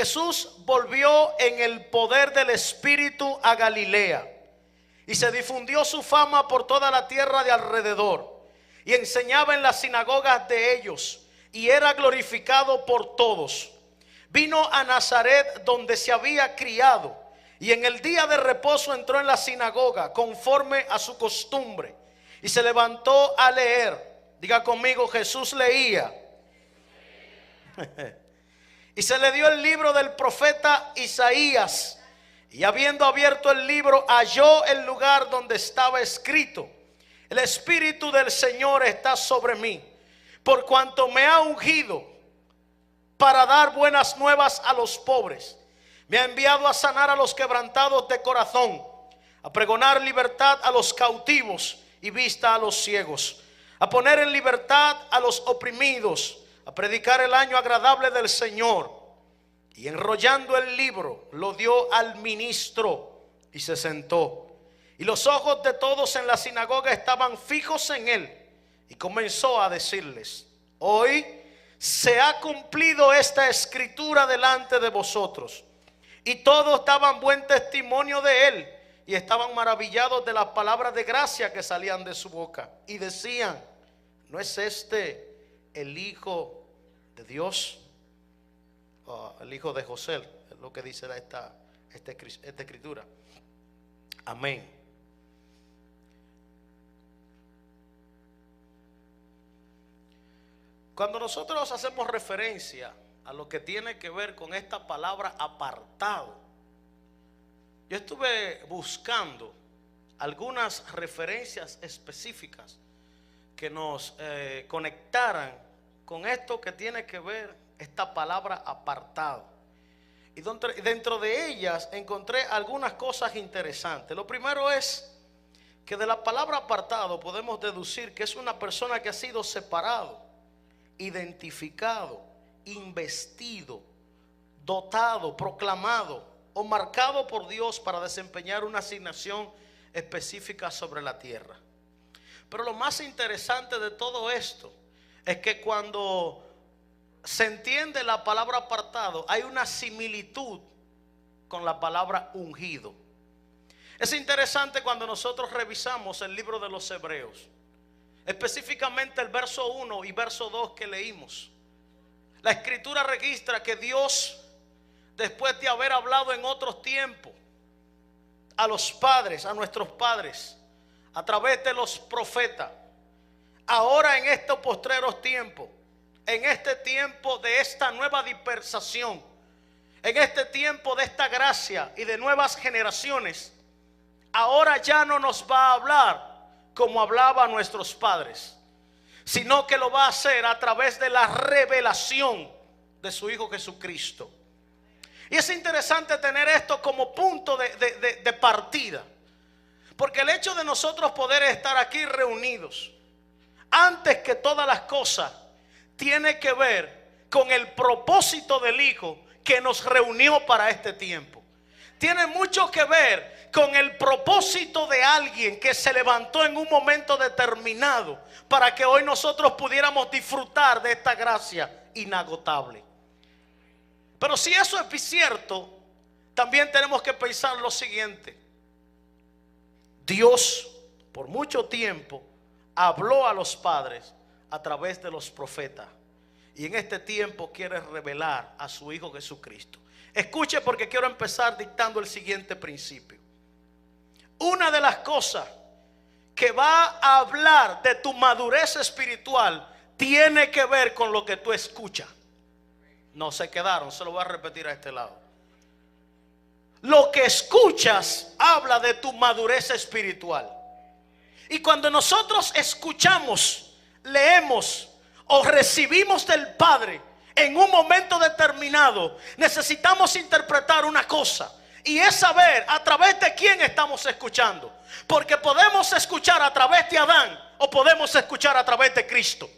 Jesús volvió en el poder del Espíritu a Galilea, y se difundió su fama por toda la tierra de alrededor, y enseñaba en las sinagogas de ellos, y era glorificado por todos. Vino a Nazaret, donde se había criado, y en el día de reposo entró en la sinagoga conforme a su costumbre, y se levantó a leer. Diga conmigo: Jesús leía. Y se le dio el libro del profeta Isaías, y habiendo abierto el libro, halló el lugar donde estaba escrito: el Espíritu del Señor está sobre mí, por cuanto me ha ungido para dar buenas nuevas a los pobres. Me ha enviado a sanar a los quebrantados de corazón, a pregonar libertad a los cautivos y vista a los ciegos, a poner en libertad a los oprimidos, a predicar el año agradable del Señor. Y enrollando el libro, lo dio al ministro y se sentó. Y los ojos de todos en la sinagoga estaban fijos en él. Y comenzó a decirles: hoy se ha cumplido esta escritura delante de vosotros. Y todos daban buen testimonio de él, y estaban maravillados de las palabras de gracia que salían de su boca. Y decían: ¿no es este el Hijo de Dios? El hijo de José, es lo que dice esta escritura. Amén. Cuando nosotros hacemos referencia a lo que tiene que ver con esta palabra apartado, yo estuve buscando algunas referencias específicas que nos conectaran con esto que tiene que ver esta palabra apartado. Y dentro de ellas encontré algunas cosas interesantes. Lo primero es que de la palabra apartado podemos deducir que es una persona que ha sido separado, identificado, investido, dotado, proclamado o marcado por Dios para desempeñar una asignación específica sobre la tierra. Pero lo más interesante de todo esto es que cuando se entiende la palabra apartado, hay una similitud con la palabra ungido. Es interesante cuando nosotros revisamos el libro de los Hebreos, específicamente el verso 1 y verso 2 que leímos. La escritura registra que Dios, después de haber hablado en otros tiempos a los padres, a nuestros padres, a través de los profetas, ahora en estos postreros tiempos, en este tiempo de esta nueva dispersación, en este tiempo de esta gracia y de nuevas generaciones, ahora ya no nos va a hablar como hablaba a nuestros padres, sino que lo va a hacer a través de la revelación de su Hijo Jesucristo. Y es interesante tener esto como punto de partida, porque el hecho de nosotros poder estar aquí reunidos, antes que todas las cosas, tiene que ver con el propósito del Hijo que nos reunió para este tiempo. Tiene mucho que ver con el propósito de alguien que se levantó en un momento determinado para que hoy nosotros pudiéramos disfrutar de esta gracia inagotable. Pero si eso es cierto, también tenemos que pensar lo siguiente: Dios por mucho tiempo habló a los padres a través de los profetas, y en este tiempo quiere revelar a su Hijo Jesucristo. Escuche, porque quiero empezar dictando el siguiente principio. Una de las cosas que va a hablar de tu madurez espiritual tiene que ver con lo que tú escuchas. No se quedaron, se lo voy a repetir a este lado. Lo que escuchas habla de tu madurez espiritual. Y cuando nosotros escuchamos, leemos o recibimos del Padre en un momento determinado, necesitamos interpretar una cosa, y es saber a través de quién estamos escuchando. Porque podemos escuchar a través de Adán o podemos escuchar a través de Cristo.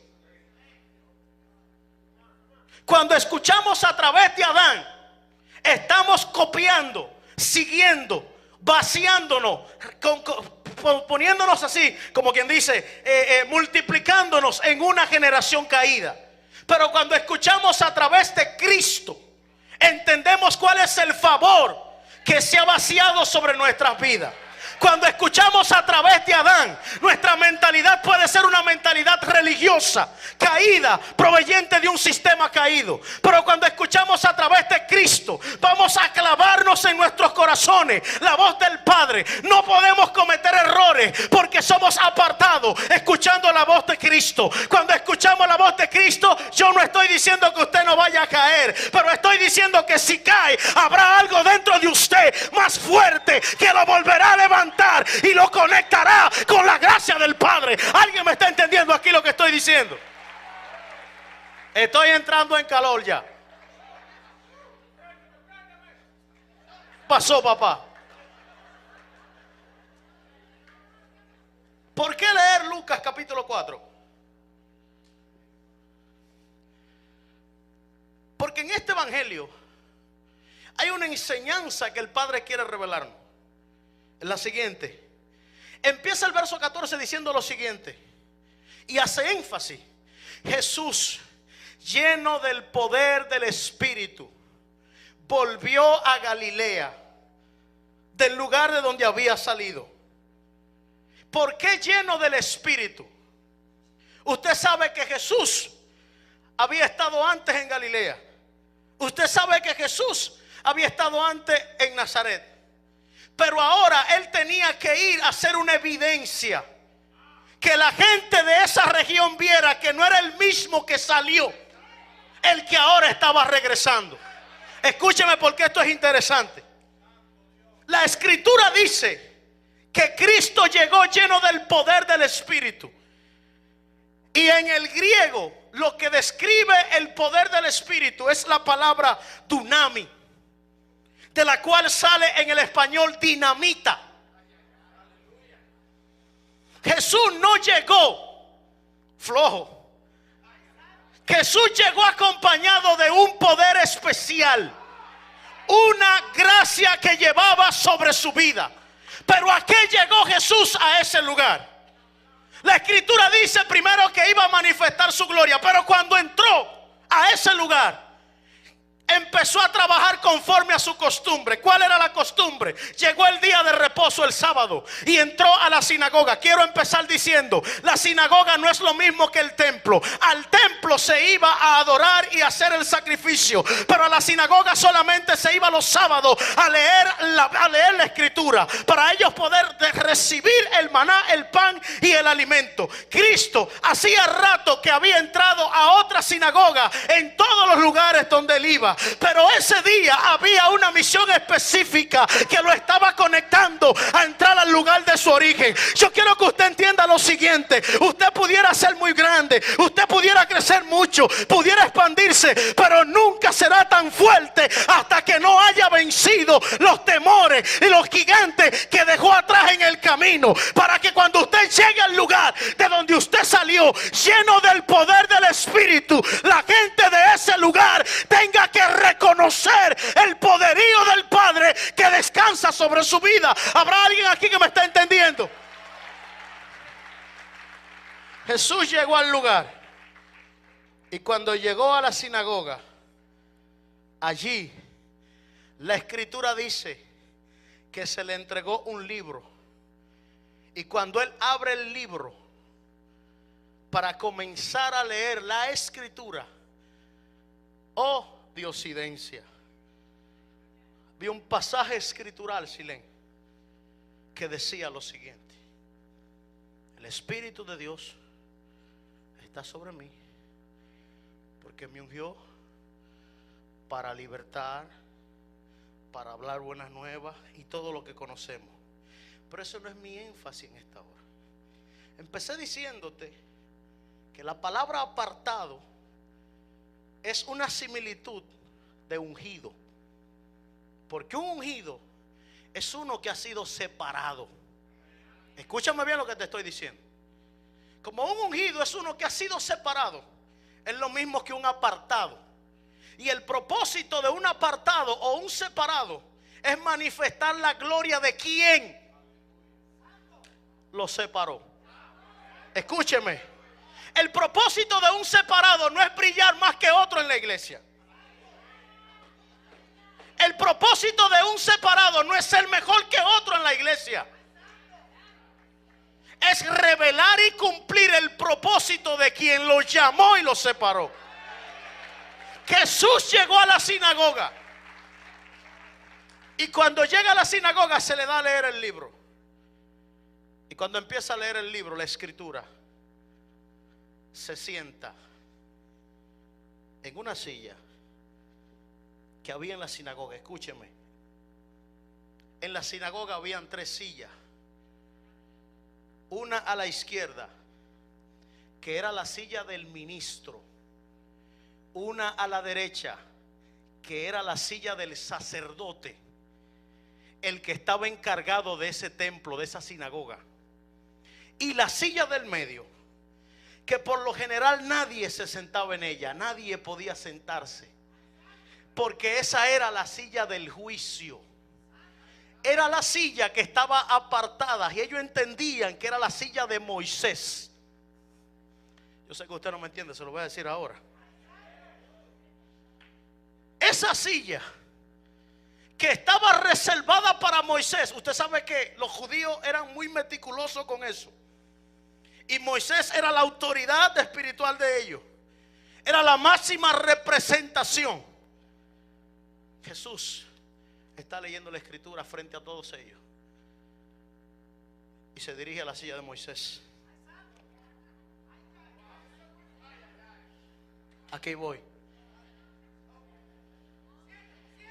Cuando escuchamos a través de Adán, estamos copiando, siguiendo, vaciándonos, poniéndonos así, como quien dice, multiplicándonos en una generación caída. Pero cuando escuchamos a través de Cristo, entendemos cuál es el favor que se ha vaciado sobre nuestras vidas. Cuando escuchamos a través de Adán, nuestra mentalidad puede ser una mentalidad religiosa, caída, proveniente de un sistema caído. Pero cuando escuchamos a través de Cristo, vamos a clavarnos en nuestros corazones la voz del Padre. No podemos cometer errores porque somos apartados escuchando la voz de Cristo. Cuando escuchamos la voz de Cristo, yo no estoy diciendo que usted no vaya a caer, pero estoy diciendo que si cae, habrá algo dentro de usted más fuerte que lo volverá a levantar y lo conectará con la gracia del Padre. ¿Alguien me está entendiendo aquí lo que estoy diciendo? Estoy entrando en calor ya. Pasó, papá. ¿Por qué leer Lucas capítulo 4? Porque en este evangelio hay una enseñanza que el Padre quiere revelarnos. La siguiente. Empieza el verso 14 diciendo lo siguiente, y hace énfasis: Jesús, lleno del poder del Espíritu, volvió a Galilea, del lugar de donde había salido. ¿Por qué lleno del Espíritu? Usted sabe que Jesús había estado antes en Galilea. Usted sabe que Jesús había estado antes en Nazaret. Pero ahora él tenía que ir a hacer una evidencia, que la gente de esa región viera que no era el mismo que salió, el que ahora estaba regresando. Escúcheme porque esto es interesante. La Escritura dice que Cristo llegó lleno del poder del Espíritu. Y en el griego lo que describe el poder del Espíritu es la palabra dunami, de la cual sale en el español dinamita. Jesús no llegó flojo. Jesús llegó acompañado de un poder especial, una gracia que llevaba sobre su vida. Pero ¿a qué llegó Jesús a ese lugar? La Escritura dice primero que iba a manifestar su gloria, pero cuando entró a ese lugar, empezó a trabajar conforme a su costumbre. ¿Cuál era la costumbre? Llegó el día de reposo, el sábado, y entró a la sinagoga. Quiero empezar diciendo, la sinagoga no es lo mismo que el templo. Al templo se iba a adorar y a hacer el sacrificio, pero a la sinagoga solamente se iba los sábados a leer la Escritura, para ellos poder recibir el maná, el pan y el alimento. Cristo hacía rato que había entrado a otra sinagoga en todos los lugares donde él iba. Pero ese día había una misión específica que lo estaba conectando a entrar al lugar de su origen. Yo quiero que usted entienda lo siguiente: usted pudiera ser muy grande, usted pudiera crecer mucho, pudiera expandirse, pero nunca será tan fuerte hasta que no haya vencido los temores y los gigantes que dejó atrás en el camino. Para que cuando usted llegue al lugar de donde usted salió, lleno del poder del Espíritu, la gente de ese lugar tenga que reconocer el poderío del Padre que descansa sobre su vida. ¿Habrá alguien aquí que me está entendiendo? Jesús llegó al lugar, y cuando llegó a la sinagoga, allí la Escritura dice que se le entregó un libro. Y cuando él abre el libro para comenzar a leer la Escritura, oh diosidencia, vi un pasaje escritural, Silén, que decía lo siguiente: el Espíritu de Dios está sobre mí, porque me ungió para libertar, para hablar buenas nuevas y todo lo que conocemos. Pero eso no es mi énfasis en esta hora. Empecé diciéndote que la palabra apartado es una similitud de ungido, porque un ungido es uno que ha sido separado. Escúchame bien lo que te estoy diciendo. Como un ungido es uno que ha sido separado, es lo mismo que un apartado. Y el propósito de un apartado o un separado es manifestar la gloria de quien lo separó. Escúcheme. El propósito de un separado no es brillar más que otro en la iglesia. El propósito de un separado no es ser mejor que otro en la iglesia. Es revelar y cumplir el propósito de quien los llamó y los separó. Jesús llegó a la sinagoga. Y cuando llega a la sinagoga se le da a leer el libro. Y cuando empieza a leer el libro, la escritura, se sienta en una silla que había en la sinagoga. Escúcheme. En la sinagoga habían 3 sillas. Una a la izquierda, que era la silla del ministro. Una a la derecha, que era la silla del sacerdote, el que estaba encargado de ese templo, de esa sinagoga. Y la silla del medio, que por lo general nadie se sentaba en ella, nadie podía sentarse, porque esa era la silla del juicio. Era la silla que estaba apartada, y ellos entendían que era la silla de Moisés. Yo sé que usted no me entiende, se lo voy a decir ahora. Esa silla que estaba reservada para Moisés. Usted sabe que los judíos eran muy meticulosos con eso. Y Moisés era la autoridad espiritual de ellos. Era la máxima representación. Jesús está leyendo la escritura frente a todos ellos y se dirige a la silla de Moisés. Aquí voy.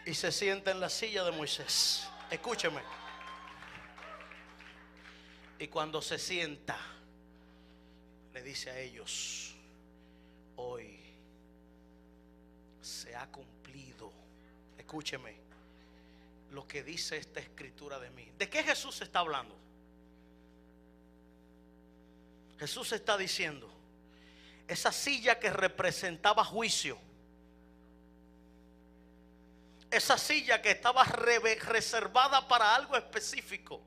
Y se sienta en la silla de Moisés. Escúcheme. Y cuando se sienta, le dice a ellos: hoy se ha cumplido. Escúcheme lo que dice esta escritura de mí. ¿De qué Jesús está hablando? Jesús está diciendo: esa silla que representaba juicio, esa silla que estaba reservada para algo específico,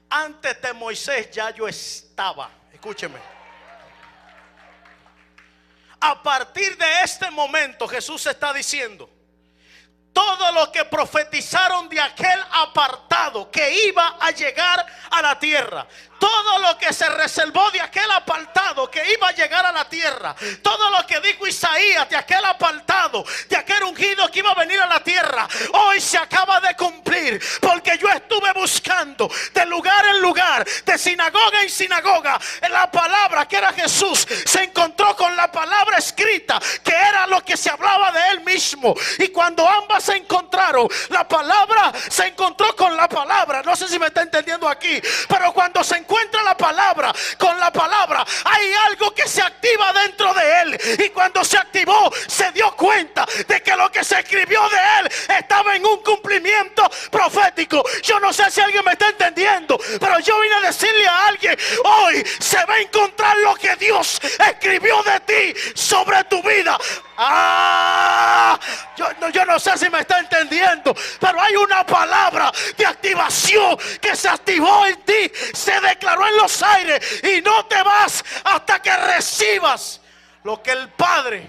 antes de Moisés ya yo estaba. Escúcheme. A partir de este momento Jesús está diciendo: todo lo que profetizaron de aquel apartado que iba a llegar a la tierra, todo lo que se reservó de aquel apartado que iba a llegar a la tierra, todo lo que dijo Isaías de aquel apartado, de aquel ungido que iba a venir a la tierra, hoy se acaba de cumplir. Porque yo estuve buscando de lugar en lugar, de sinagoga en sinagoga, en la palabra que era Jesús se encontró con la palabra escrita, que era lo que se hablaba de él mismo. Y cuando ambas se encontraron, la palabra se encontró con la palabra. No sé si me está entendiendo aquí, pero cuando se encuentra la palabra con la palabra, hay algo que se activa dentro de él. Y cuando se activó, se dio cuenta de que lo que se escribió de él estaba en un cumplimiento profético. Yo no sé si alguien me está entendiendo, pero yo vine a decirle a alguien: hoy se va a encontrar lo que Dios escribió de ti sobre tu vida. Yo no sé si me está entendiendo, pero hay una palabra de activación que se activó en ti, se declaró en los aires, y no te vas hasta que recibas lo que el Padre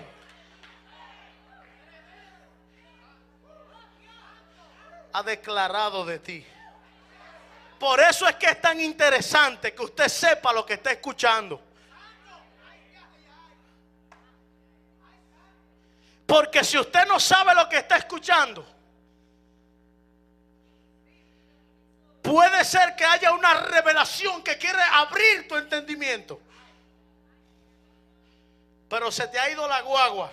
ha declarado de ti. Por eso es que es tan interesante que usted sepa lo que está escuchando. Porque si usted no sabe lo que está escuchando, puede ser que haya una revelación que quiere abrir tu entendimiento, pero se te ha ido la guagua.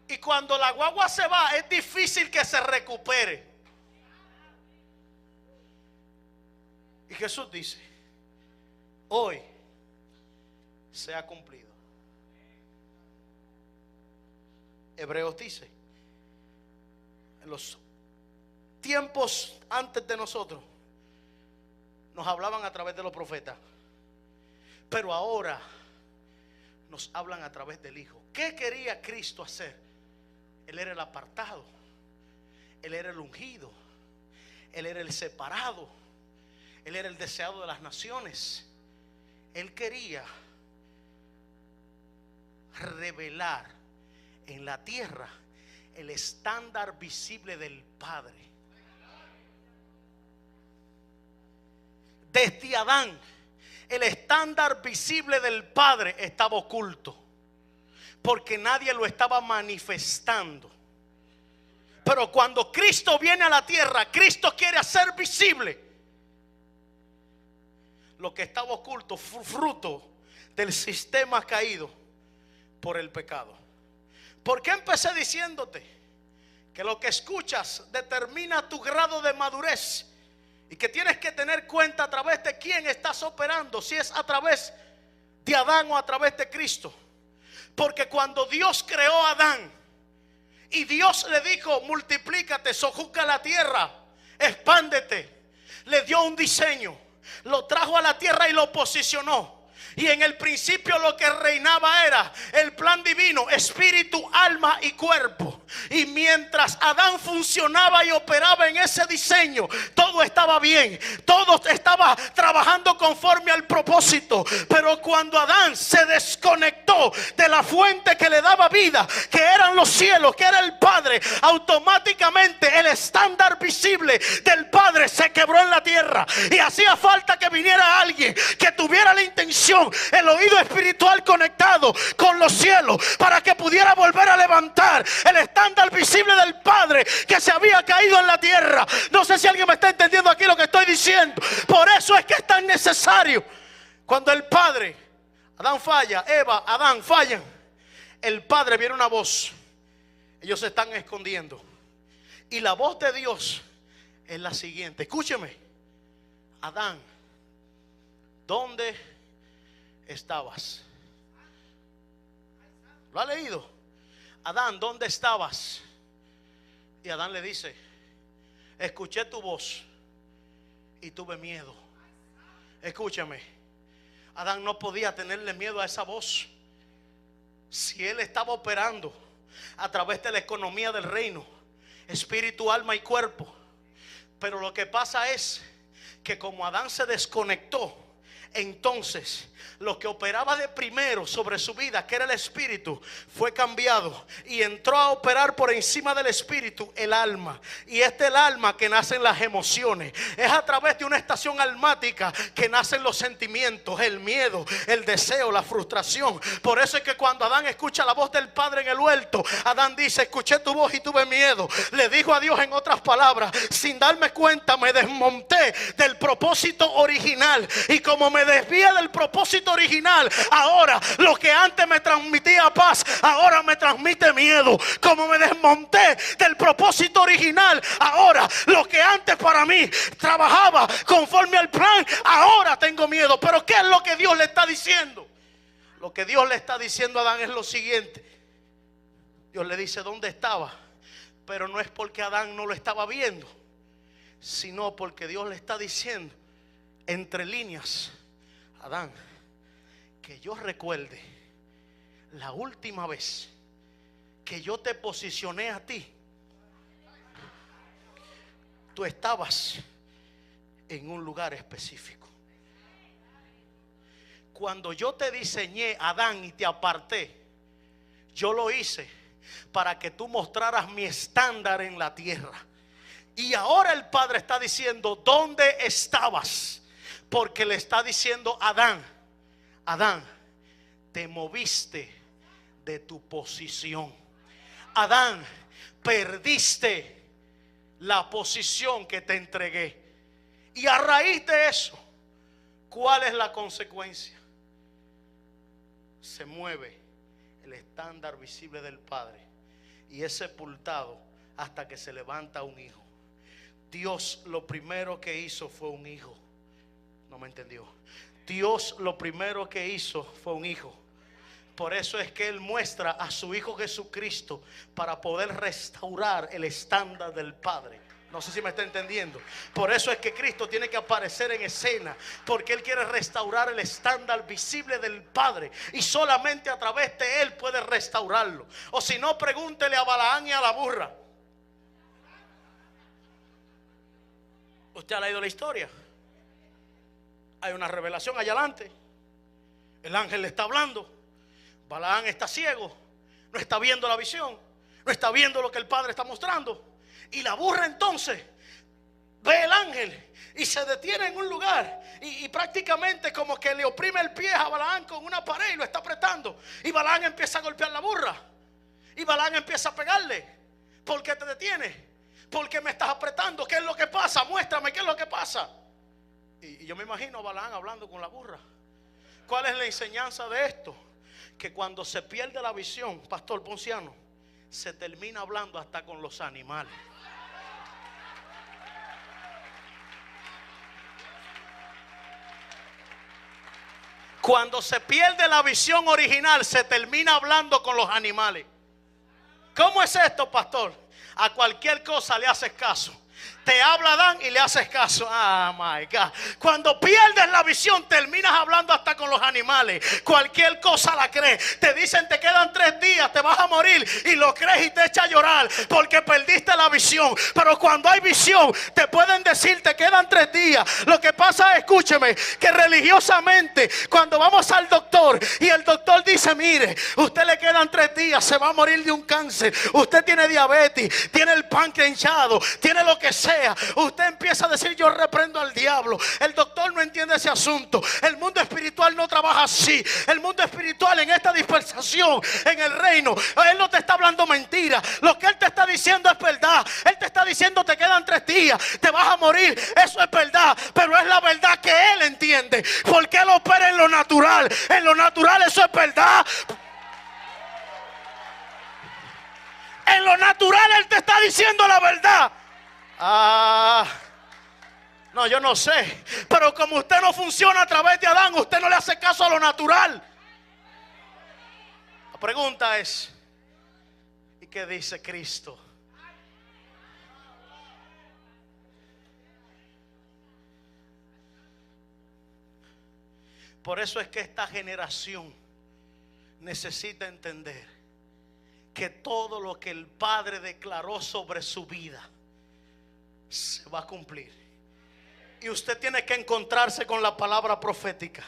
Y cuando la guagua se va, es difícil que se recupere. Y Jesús dice: hoy se ha cumplido. Hebreos dice: en los tiempos antes de nosotros nos hablaban a través de los profetas, pero ahora nos hablan a través del Hijo. ¿Qué quería Cristo hacer? Él era el apartado, Él era el ungido, Él era el separado, Él era el deseado de las naciones. Él quería revelar en la tierra el estándar visible del Padre. Desde Adán, el estándar visible del Padre estaba oculto, porque nadie lo estaba manifestando. Pero cuando Cristo viene a la tierra, Cristo quiere hacer visible lo que estaba oculto, fruto del sistema caído por el pecado. ¿Por qué empecé diciéndote que lo que escuchas determina tu grado de madurez? Y que tienes que tener cuenta a través de quién estás operando, si es a través de Adán o a través de Cristo. Porque cuando Dios creó a Adán y Dios le dijo: multiplícate, sojuzga la tierra, expándete, le dio un diseño, lo trajo a la tierra y lo posicionó. Y en el principio lo que reinaba era el plan divino, espíritu, alma y cuerpo. Y mientras Adán funcionaba y operaba en ese diseño, todo estaba bien, todo estaba trabajando conforme al propósito. Pero cuando Adán se desconectó de la fuente que le daba vida, que eran los cielos, que era el Padre, automáticamente el estándar visible del Padre se quebró en la tierra. Y hacía falta que viniera alguien que tuviera la intención, el oído espiritual conectado con los cielos, para que pudiera volver a levantar el estándar visible del Padre que se había caído en la tierra. No sé si alguien me está entendiendo aquí lo que estoy diciendo. Por eso es que es tan necesario, cuando el Padre, Adán falla, Eva, Adán fallan, el Padre, viene una voz. Ellos se están escondiendo y la voz de Dios es la siguiente. Escúcheme: Adán, ¿dónde estabas? ¿Lo ha leído? Adán, ¿dónde estabas? Y Adán le dice: escuché tu voz y tuve miedo. Escúchame, Adán no podía tenerle miedo a esa voz si él estaba operando a través de la economía del reino, espíritu, alma y cuerpo. Pero lo que pasa es que como Adán se desconectó, entonces lo que operaba de primero sobre su vida, que era el espíritu, fue cambiado y entró a operar por encima del espíritu el alma. Y es del alma que nacen las emociones, es a través de una estación almática que nacen los sentimientos, el miedo, el deseo, la frustración. Por eso es que cuando Adán escucha la voz del Padre en el huerto, Adán dice: escuché tu voz y tuve miedo. Le dijo a Dios, en otras palabras, sin darme cuenta me desmonté del propósito original. Y como me desvié del propósito original, ahora lo que antes me transmitía paz, ahora me transmite miedo. Como me desmonté del propósito original, ahora lo que antes para mí trabajaba conforme al plan, ahora tengo miedo. Pero ¿qué es lo que Dios le está diciendo? Lo que Dios le está diciendo a Adán es lo siguiente. Dios le dice: ¿dónde estaba? Pero no es porque Adán no lo estaba viendo, sino porque Dios le está diciendo entre líneas: Adán, que yo recuerde la última vez que yo te posicioné a ti, tú estabas en un lugar específico. Cuando yo te diseñé, Adán, y te aparté, yo lo hice para que tú mostraras mi estándar en la tierra. Y ahora el Padre está diciendo: ¿dónde estabas? Porque le está diciendo a Adán: Adán, te moviste de tu posición. Adán, perdiste la posición que te entregué. Y a raíz de eso, ¿cuál es la consecuencia? Se mueve el estándar visible del Padre y es sepultado hasta que se levanta un hijo. Dios lo primero que hizo fue un hijo. No me entendió. Dios lo primero que hizo fue un hijo. Por eso es que Él muestra a su Hijo Jesucristo para poder restaurar el estándar del Padre. No sé si me está entendiendo. Por eso es que Cristo tiene que aparecer en escena, porque Él quiere restaurar el estándar visible del Padre, y solamente a través de Él puede restaurarlo. O si no, pregúntele a Balaán y a la burra. ¿Usted ha leído la historia? Hay una revelación allá adelante. El ángel le está hablando. Balaán está ciego. no está viendo la visión, no está viendo lo que el Padre está mostrando. Y la burra entonces ve el ángel y se detiene en un lugar y prácticamente como que le oprime el pie a Balaam con una pared y lo está apretando. Y Balaam empieza a golpear la burra. Y Balaam empieza a pegarle. ¿Por qué te detienes? ¿Por qué me estás apretando? ¿Qué es lo que pasa? Muéstrame qué es lo que pasa. Y yo me imagino a Balaam hablando con la burra. ¿Cuál es la enseñanza de esto? Que cuando se pierde la visión, Pastor Ponciano, se termina hablando hasta con los animales. Cuando se pierde la visión original, se termina hablando con los animales. ¿Cómo es esto, pastor? A cualquier cosa le haces caso. Te habla Adán y le haces caso. Oh my God. Cuando pierdes la visión, terminas hablando hasta con los animales. Cualquier cosa la crees. Te dicen te quedan 3 días, te vas a morir, y lo crees y te echa a llorar porque perdiste la visión. Pero cuando hay visión, te pueden decir te quedan 3 días. Lo que pasa, escúcheme, que religiosamente cuando vamos al doctor y el doctor dice, mire, usted le quedan 3 días, se va a morir de un cáncer, usted tiene diabetes, tiene el páncreas hinchado, tiene lo que sea, usted empieza a decir yo reprendo al diablo. El doctor no entiende ese asunto. El mundo espiritual no trabaja así. El mundo espiritual en esta dispersación, en el reino, él no te está hablando mentira. Lo que él te está diciendo es verdad. Él te está diciendo te quedan 3 días, te vas a morir. Eso es verdad, pero es la verdad que él entiende, porque él opera en lo natural. En lo natural eso es verdad. En lo natural él te está diciendo la verdad. No, yo no sé. Pero como usted no funciona a través de Adán, usted no le hace caso a lo natural. La pregunta es, ¿y qué dice Cristo? Por eso es que esta generación necesita entender que todo lo que el Padre declaró sobre su vida se va a cumplir. Y usted tiene que encontrarse con la palabra profética.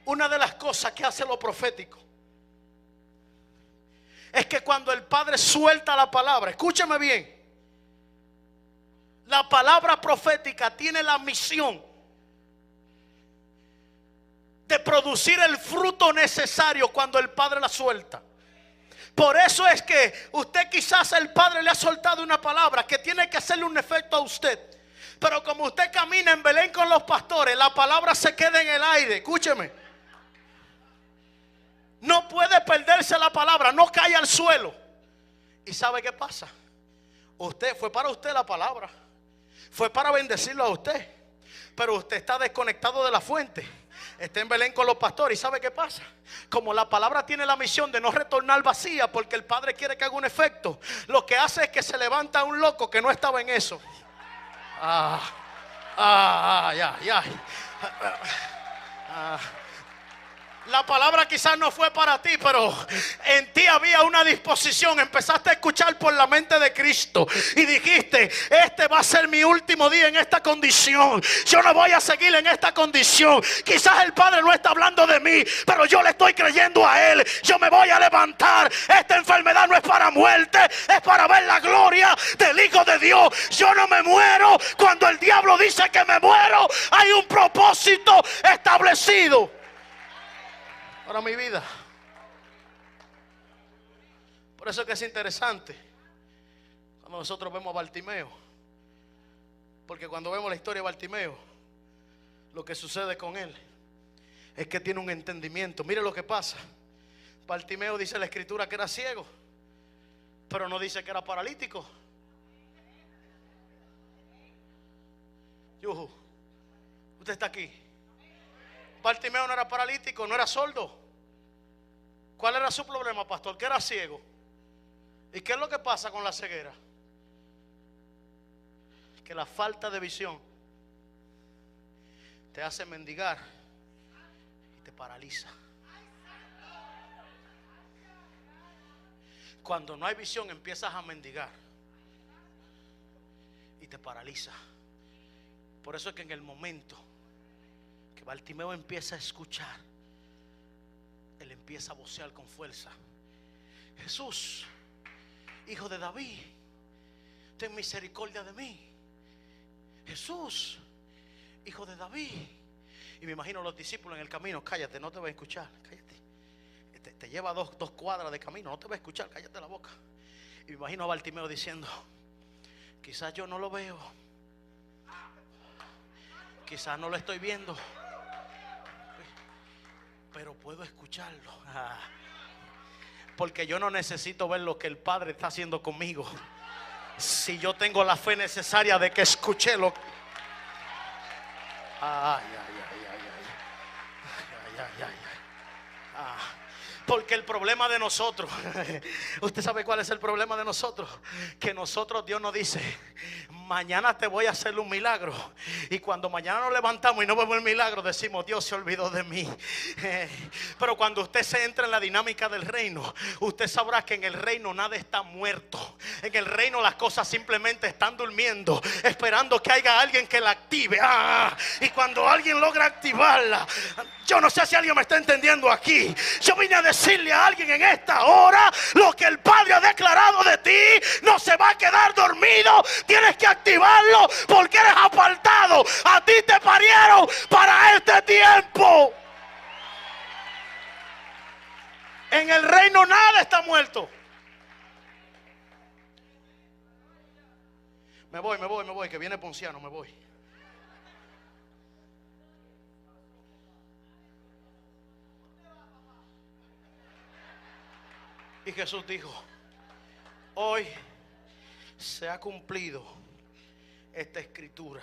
Una de las cosas que hace lo profético es que cuando el Padre suelta la palabra, escúcheme bien, la palabra profética tiene la misión de producir el fruto necesario cuando el Padre la suelta. Por eso es que usted, quizás el Padre le ha soltado una palabra que tiene que hacerle un efecto a usted, pero como usted camina en Belén con los pastores, la palabra se queda en el aire. Escúcheme, no puede perderse la palabra, no cae al suelo. ¿Y sabe qué pasa? Fue para usted la palabra, fue para bendecirlo a usted, pero usted está desconectado de la fuente. Está en Belén con los pastores. ¿Y sabe qué pasa? Como la palabra tiene la misión de no retornar vacía, porque el Padre quiere que haga un efecto, lo que hace es que se levanta un loco que no estaba en eso. La palabra quizás no fue para ti, pero en ti había una disposición. Empezaste a escuchar por la mente de Cristo y dijiste, este va a ser mi último día en esta condición. Yo no voy a seguir en esta condición. Quizás el Padre no está hablando de mí, pero yo le estoy creyendo a Él. Yo me voy a levantar. Esta enfermedad no es para muerte, es para ver la gloria del Hijo de Dios. Yo no me muero. Cuando el diablo dice que me muero, hay un propósito establecido para mi vida. Por eso es que es interesante cuando nosotros vemos a Bartimeo, porque cuando vemos la historia de Bartimeo, lo que sucede con él es que tiene un entendimiento. Mire lo que pasa. Bartimeo, dice la escritura, que era ciego, pero no dice que era paralítico. Yuhu, usted está aquí. Bartimeo no era paralítico, no era sordo. ¿Cuál era su problema, pastor? Que era ciego. ¿Y qué es lo que pasa con la ceguera? Que la falta de visión te hace mendigar y te paraliza. Cuando no hay visión, empiezas a mendigar y te paraliza. Por eso es que en el momento que Bartimeo empieza a escuchar, él empieza a vocear con fuerza: Jesús, Hijo de David, ten misericordia de mí. Jesús, Hijo de David. Y me imagino los discípulos en el camino. Cállate, no te voy a escuchar. Cállate. Te lleva dos cuadras de camino, no te voy a escuchar, cállate la boca. Y me imagino a Bartimeo diciendo: quizás yo no lo veo, quizás no lo estoy viendo, pero puedo escucharlo. Porque yo no necesito ver lo que el Padre está haciendo conmigo, si yo tengo la fe necesaria de que escuché lo. Porque el problema de nosotros, usted sabe cuál es el problema de nosotros, que nosotros, Dios nos dice: mañana te voy a hacer un milagro. Y cuando mañana nos levantamos y no vemos el milagro, decimos: Dios se olvidó de mí. Pero cuando usted se entra en la dinámica del reino, usted sabrá que en el reino nada está muerto. En el reino las cosas simplemente están durmiendo, esperando que haya alguien que la active. Y cuando alguien logra activarla, yo no sé si alguien me está entendiendo aquí. Yo vine a decirle a alguien en esta hora: lo que el Padre ha declarado de ti no se va a quedar dormido. Tienes que activarlo, porque eres apartado. A ti te parieron para este tiempo. En el reino nada está muerto. Me voy, que viene Ponciano, me voy. Y Jesús dijo: hoy se ha cumplido esta escritura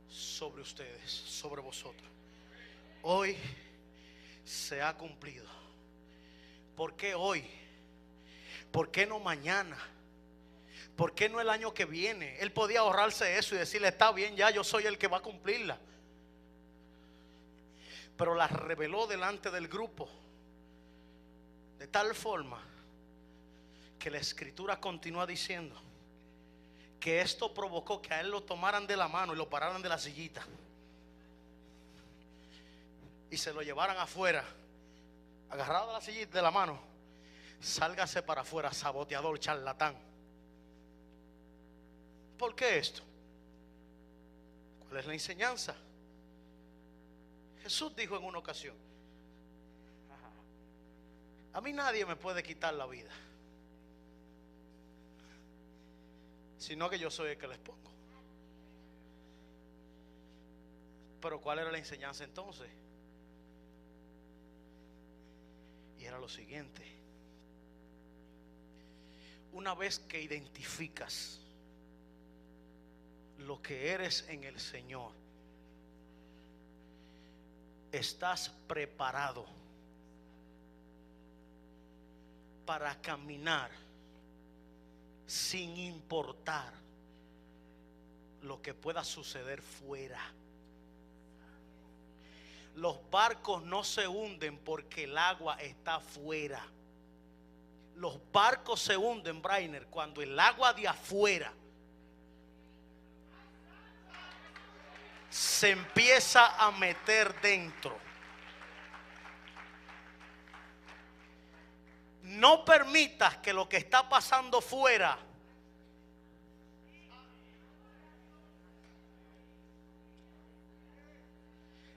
sobre ustedes, sobre vosotros. Hoy se ha cumplido. ¿Por qué hoy? ¿Por qué no mañana? ¿Por qué no el año que viene? Él podía ahorrarse eso y decirle: está bien, ya yo soy el que va a cumplirla. Pero la reveló delante del grupo de tal forma que la escritura continúa diciendo que esto provocó que a él lo tomaran de la mano y lo pararan de la sillita y se lo llevaran afuera, agarrado de la sillita de la mano. Sálgase para afuera, saboteador, charlatán. ¿Por qué esto? ¿Cuál es la enseñanza? Jesús dijo en una ocasión: a mí nadie me puede quitar la vida, sino que yo soy el que les pongo. Pero ¿cuál era la enseñanza entonces? Y era lo siguiente: una vez que identificas lo que eres en el Señor, estás preparado para caminar sin importar lo que pueda suceder fuera. Los barcos no se hunden porque el agua está afuera. Los barcos se hunden, Brainer, cuando el agua de afuera se empieza a meter dentro. No permitas que lo que está pasando fuera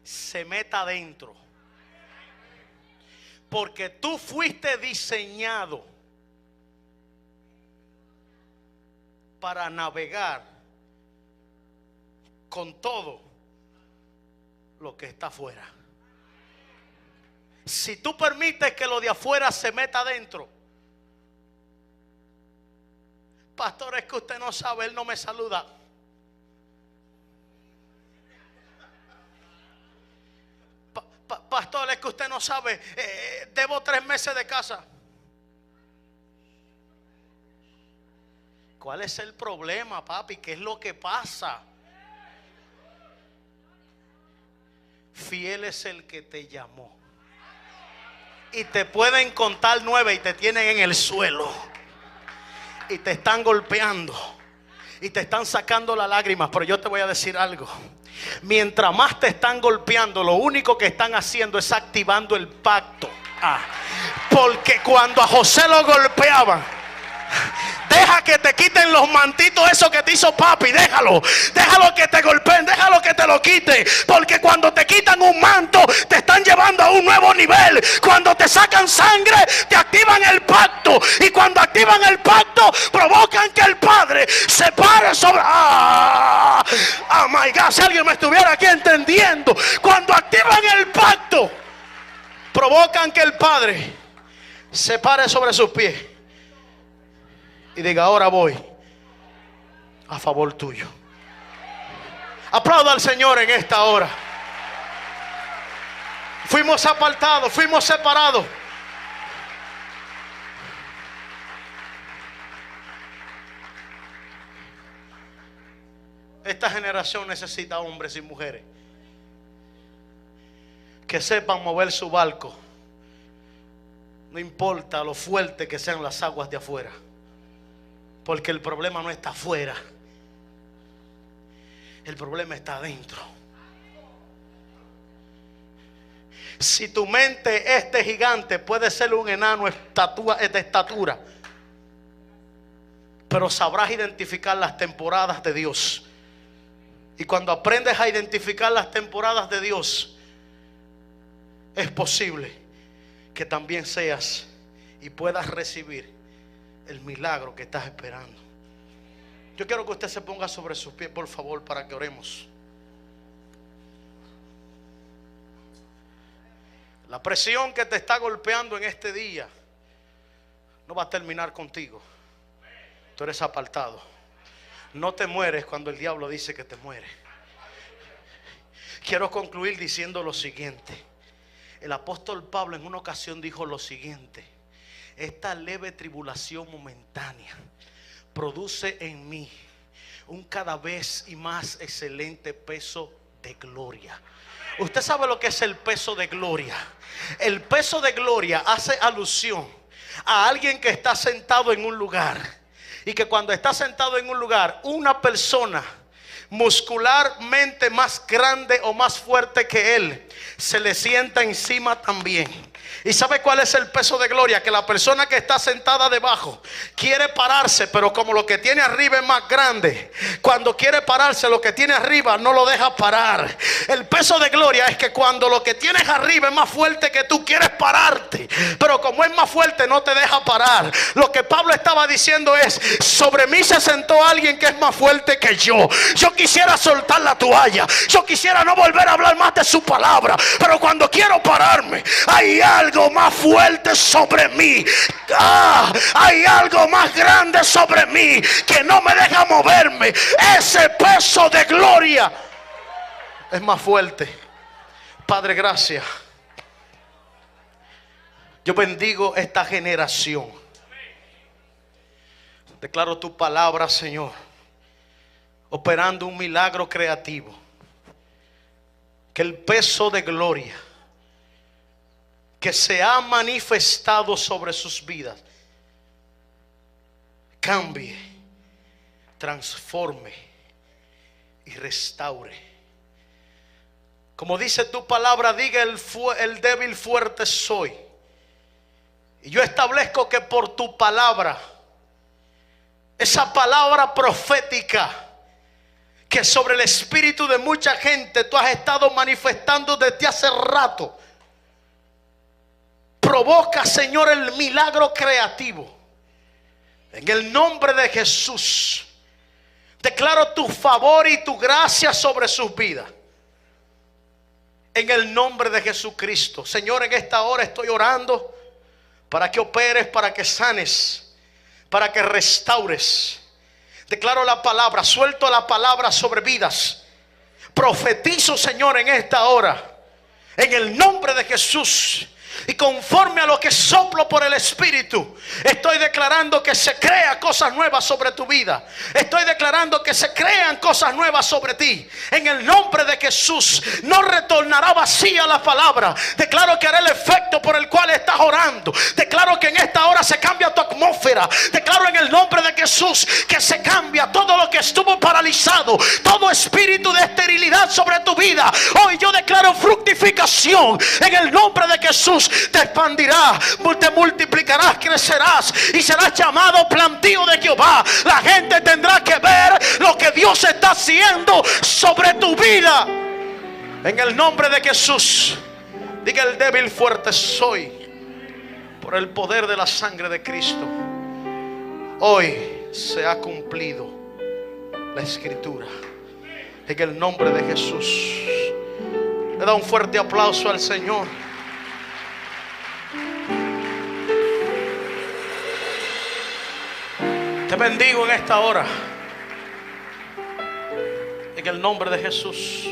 se meta adentro, porque tú fuiste diseñado para navegar con todo lo que está afuera. Si tú permites que lo de afuera se meta adentro: pastor, es que usted no sabe, él no me saluda. Pastor, es que usted no sabe, debo 3 meses de casa. ¿Cuál es el problema, papi? ¿Qué es lo que pasa? Fiel es el que te llamó. Y te pueden contar 9 y te tienen en el suelo y te están golpeando y te están sacando las lágrimas. Pero yo te voy a decir algo: mientras más te están golpeando, lo único que están haciendo es activando el pacto. Porque cuando a José lo golpeaban, deja que te quiten los mantitos esos que te hizo papi. Déjalo que te golpeen, déjalo que te lo quiten. Porque cuando te quitan un manto, te están llevando a un nuevo nivel. Cuando te sacan sangre, te activan el pacto. Y cuando activan el pacto, provocan que el Padre se pare sobre... Oh my God, si alguien me estuviera aquí entendiendo. Cuando activan el pacto, provocan que el Padre se pare sobre sus pies y diga: ahora voy a favor tuyo. Aplauda al Señor en esta hora. Fuimos apartados, fuimos separados. Esta generación necesita hombres y mujeres que sepan mover su barco, no importa lo fuerte que sean las aguas de afuera. Porque el problema no está afuera, el problema está adentro. Si tu mente, este gigante puede ser un enano de estatura, pero sabrás identificar las temporadas de Dios. Y cuando aprendes a identificar las temporadas de Dios, es posible que también seas y puedas recibir el milagro que estás esperando. Yo quiero que usted se ponga sobre sus pies, por favor, para que oremos. La presión que te está golpeando en este día no va a terminar contigo. Tú eres apartado. No te mueres cuando el diablo dice que te mueres. Quiero concluir diciendo lo siguiente. El apóstol Pablo en una ocasión dijo lo siguiente: esta leve tribulación momentánea produce en mí un cada vez y más excelente peso de gloria. Usted sabe lo que es el peso de gloria. El peso de gloria hace alusión a alguien que está sentado en un lugar, y que cuando está sentado en un lugar, una persona muscularmente más grande o más fuerte que él se le sienta encima también. ¿Y sabe cuál es el peso de gloria? Que la persona que está sentada debajo quiere pararse, pero como lo que tiene arriba es más grande, cuando quiere pararse, lo que tiene arriba no lo deja parar. El peso de gloria es que cuando lo que tienes arriba es más fuerte que tú, quieres pararte, pero como es más fuerte no te deja parar. Lo que Pablo estaba diciendo es: sobre mí se sentó alguien que es más fuerte que yo. Yo quisiera soltar la toalla, yo quisiera no volver a hablar más de su palabra, pero cuando quiero pararme, hay algo más fuerte sobre mí. Hay algo más grande sobre mí que no me deja moverme. Ese peso de gloria es más fuerte. Padre, gracias. Yo bendigo esta generación. Declaro tu palabra, Señor, operando un milagro creativo. Que el peso de gloria que se ha manifestado sobre sus vidas cambie, transforme y restaure. Como dice tu palabra, diga el débil fuerte soy. Y yo establezco que por tu palabra, esa palabra profética que sobre el espíritu de mucha gente tú has estado manifestando desde hace rato, provoca, Señor, el milagro creativo. En el nombre de Jesús, declaro tu favor y tu gracia sobre sus vidas. En el nombre de Jesucristo, Señor, en esta hora estoy orando para que operes, para que sanes, para que restaures. Declaro la palabra, suelto la palabra sobre vidas. Profetizo, Señor, en esta hora, en el nombre de Jesús. Y conforme a lo que soplo por el Espíritu, estoy declarando que se crea cosas nuevas sobre tu vida. Estoy declarando que se crean cosas nuevas sobre ti. En el nombre de Jesús, no retornará vacía la palabra. Declaro que hará el efecto por el cual estás orando. Declaro que en esta hora se cambia tu atmósfera. Declaro en el nombre de Jesús que se cambia todo lo que estuvo paralizado, todo espíritu de esterilidad sobre tu vida. Hoy yo declaro fructificación en el nombre de Jesús. Dios te expandirá, te multiplicarás, crecerás y serás llamado plantío de Jehová. La gente tendrá que ver lo que Dios está haciendo sobre tu vida. En el nombre de Jesús, diga: el débil fuerte soy por el poder de la sangre de Cristo. Hoy se ha cumplido la escritura. En el nombre de Jesús. Le da un fuerte aplauso al Señor. Te bendigo en esta hora. En el nombre de Jesús.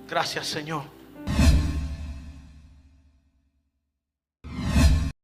Gracias, Señor.